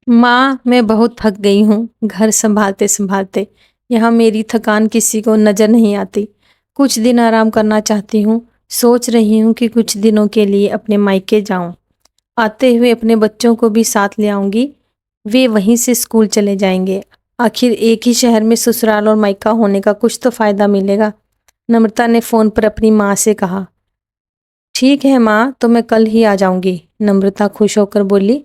माँ, मैं बहुत थक गई हूँ, घर सँभालते-सँभालते। यहाँ मेरी थकान किसी को नज़र नहीं आती। कुछ दिन आराम करना चाहती हूँ। सोच रही हूँ कि कुछ दिनों के लिए अपने मायके जाऊँ। आते हुए अपने बच्चों को भी साथ ले आऊँगी। वे वहीं से स्कूल चले जाएँगे। आखिर एक ही शहर में ससुराल और मायका होने का कुछ तो फ़ायदा मिलेगा। नम्रता ने फ़ोन पर अपनी माँ से कहा। ठीक है माँ, तो मैं कल ही आ जाऊँगी। नम्रता खुश होकर बोली।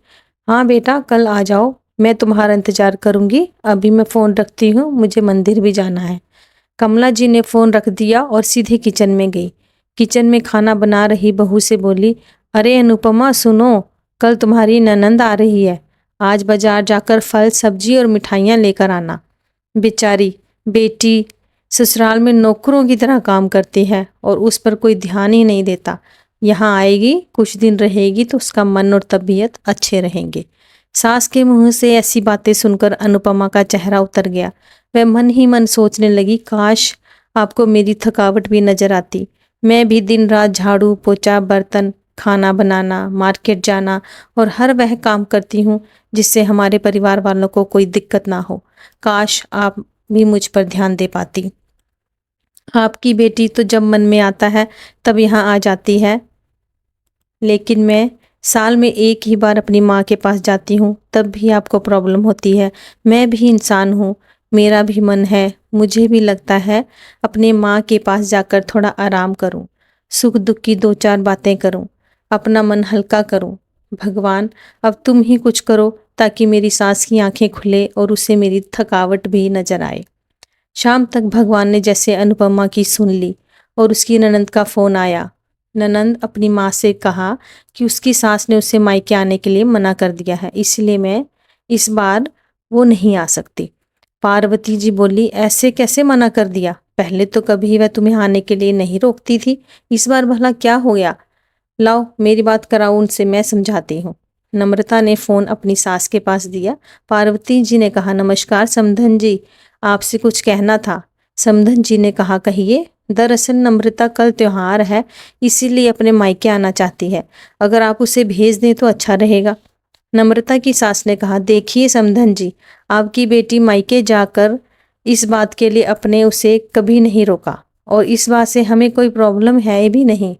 हाँ बेटा, कल आ जाओ, मैं तुम्हारा इंतज़ार करूँगी। अभी मैं फ़ोन रखती हूँ, मुझे मंदिर भी जाना है। कमला जी ने फ़ोन रख दिया और सीधे किचन में गई। किचन में खाना बना रही बहू से बोली, अरे अनुपमा सुनो, कल तुम्हारी ननंद आ रही है। आज बाजार जाकर फल, सब्जी और मिठाइयाँ लेकर आना। बेचारी बेटी ससुराल में नौकरों की तरह काम करती है और उस पर कोई ध्यान ही नहीं देता। यहाँ आएगी, कुछ दिन रहेगी तो उसका मन और तबीयत अच्छे रहेंगे। सास के मुंह से ऐसी बातें सुनकर अनुपमा का चेहरा उतर गया। वह मन ही मन सोचने लगी, काश आपको मेरी थकावट भी नजर आती। मैं भी दिन रात झाड़ू पोछा, बर्तन, खाना बनाना, मार्केट जाना और हर वह काम करती हूँ जिससे हमारे परिवार वालों को कोई दिक्कत ना हो। काश आप भी मुझ पर ध्यान दे पाती। आपकी बेटी तो जब मन में आता है तब यहाँ आ जाती है, लेकिन मैं साल में एक ही बार अपनी माँ के पास जाती हूँ, तब भी आपको प्रॉब्लम होती है। मैं भी इंसान हूँ, मेरा भी मन है, मुझे भी लगता है अपने माँ के पास जाकर थोड़ा आराम करूँ, सुख दुख की दो चार बातें करूँ, अपना मन हल्का करूँ। भगवान, अब तुम ही कुछ करो ताकि मेरी सास की आंखें खुले और उसे मेरी थकावट भी नजर आए। शाम तक भगवान ने जैसे अनुपमा की सुन ली और उसकी ननंद का फ़ोन आया। ननंद अपनी माँ से कहा कि उसकी सास ने उसे मायके आने के लिए मना कर दिया है, इसलिए मैं इस बार वो नहीं आ सकती। पार्वती जी बोली, ऐसे कैसे मना कर दिया? पहले तो कभी वह तुम्हें आने के लिए नहीं रोकती थी, इस बार भला क्या हो गया? लाओ मेरी बात कराओ उनसे, मैं समझाती हूँ। नम्रता ने फ़ोन अपनी सास के पास दिया। पार्वती जी ने कहा, नमस्कार समधन जी, आपसे कुछ कहना था। समधन जी ने कहा, कहिए। दरअसल नम्रता कल त्योहार है, इसीलिए अपने मायके आना चाहती है। अगर आप उसे भेज दें तो अच्छा रहेगा। नम्रता की सास ने कहा, देखिए समधन जी, आपकी बेटी मायके जाकर इस बात के लिए अपने उसे कभी नहीं रोका और इस बात से हमें कोई प्रॉब्लम है भी नहीं।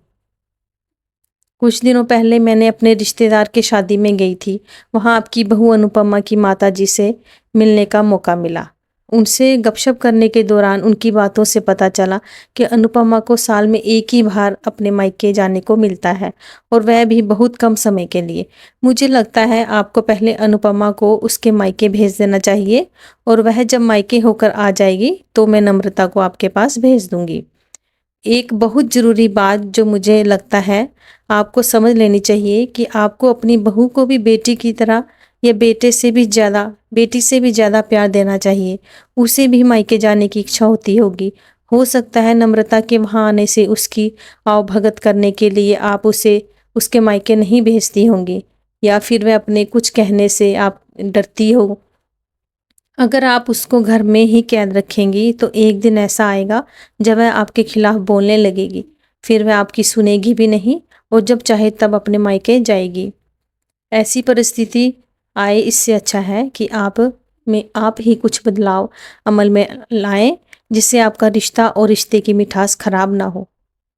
कुछ दिनों पहले मैंने अपने रिश्तेदार के शादी में गई थी। वहाँ आपकी बहू अनुपमा की माताजी से मिलने का मौका मिला। उनसे गपशप करने के दौरान उनकी बातों से पता चला कि अनुपमा को साल में एक ही बार अपने मायके जाने को मिलता है और वह भी बहुत कम समय के लिए। मुझे लगता है आपको पहले अनुपमा को उसके मायके भेज देना चाहिए और वह जब मायके होकर आ जाएगी तो मैं नम्रता को आपके पास भेज दूंगी। एक बहुत ज़रूरी बात जो मुझे लगता है आपको समझ लेनी चाहिए कि आपको अपनी बहू को भी बेटी की तरह या बेटी से भी ज़्यादा प्यार देना चाहिए। उसे भी मायके जाने की इच्छा होती होगी। हो सकता है नम्रता के वहाँ आने से उसकी आवभगत करने के लिए आप उसे उसके मायके नहीं भेजती होंगी, या फिर वह अपने कुछ कहने से आप डरती हो। अगर आप उसको घर में ही कैद रखेंगी तो एक दिन ऐसा आएगा जब वह आपके खिलाफ बोलने लगेगी, फिर वह आपकी सुनेगी भी नहीं और जब चाहे तब अपने मायके जाएगी। ऐसी परिस्थिति आए इससे अच्छा है कि आप ही कुछ बदलाव अमल में लाएं, जिससे आपका रिश्ता और रिश्ते की मिठास खराब ना हो।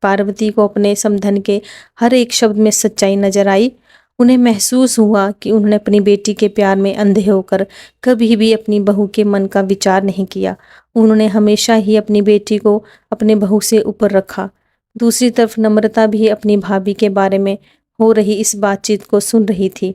पार्वती को अपने समधन के हर एक शब्द में सच्चाई नजर आई। उन्हें महसूस हुआ कि उन्होंने अपनी बेटी के प्यार में अंधे होकर कभी भी अपनी बहू के मन का विचार नहीं किया। उन्होंने हमेशा ही अपनी बेटी को अपने बहू से ऊपर रखा। दूसरी तरफ नम्रता भी अपनी भाभी के बारे में हो रही इस बातचीत को सुन रही थी।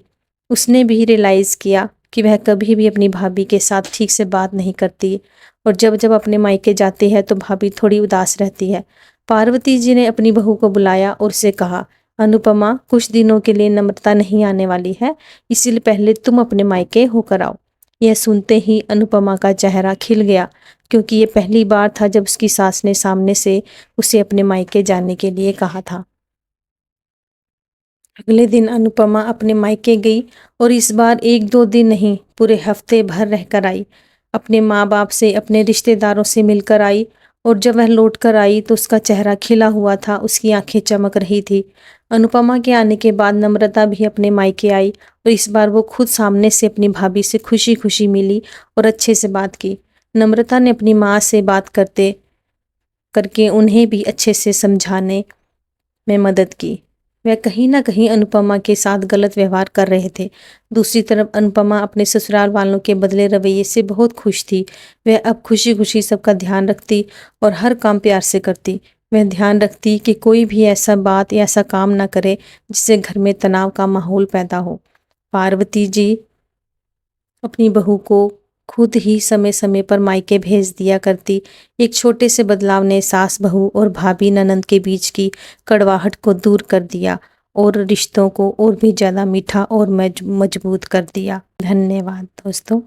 उसने भी रियलाइज़ किया कि वह कभी भी अपनी भाभी के साथ ठीक से बात नहीं करती और जब जब अपने मायके जाती है तो भाभी थोड़ी उदास रहती है। पार्वती जी ने अपनी बहू को बुलाया और उसे कहा, अनुपमा, कुछ दिनों के लिए नम्रता नहीं आने वाली है, इसीलिए पहले तुम अपने मायके होकर आओ। यह सुनते ही अनुपमा का चेहरा खिल गया, क्योंकि ये पहली बार था जब उसकी सास ने सामने से उसे अपने मायके जाने के लिए कहा था। अगले दिन अनुपमा अपने मायके गई और इस बार एक दो दिन नहीं, पूरे हफ्ते भर रहकर आई। अपने माँ बाप से, अपने रिश्तेदारों से मिलकर आई और जब वह लौट कर आई तो उसका चेहरा खिला हुआ था, उसकी आंखें चमक रही थी। अनुपमा के आने के बाद नम्रता भी अपने मायके आई और इस बार वो खुद सामने से अपनी भाभी से खुशी खुशी मिली और अच्छे से बात की। नम्रता ने अपनी माँ से बात करके उन्हें भी अच्छे से समझाने में मदद की। वह कहीं ना कहीं अनुपमा के साथ गलत व्यवहार कर रहे थे। दूसरी तरफ अनुपमा अपने ससुराल वालों के बदले रवैये से बहुत खुश थी। वह अब खुशी खुशी सबका ध्यान रखती और हर काम प्यार से करती। वह ध्यान रखती कि कोई भी ऐसा बात या ऐसा काम ना करे जिससे घर में तनाव का माहौल पैदा हो। पार्वती जी अपनी बहू को खुद ही समय समय पर मायके भेज दिया करती। एक छोटे से बदलाव ने सास बहू और भाभी ननंद के बीच की कड़वाहट को दूर कर दिया और रिश्तों को और भी ज़्यादा मीठा और मजबूत कर दिया। धन्यवाद दोस्तों।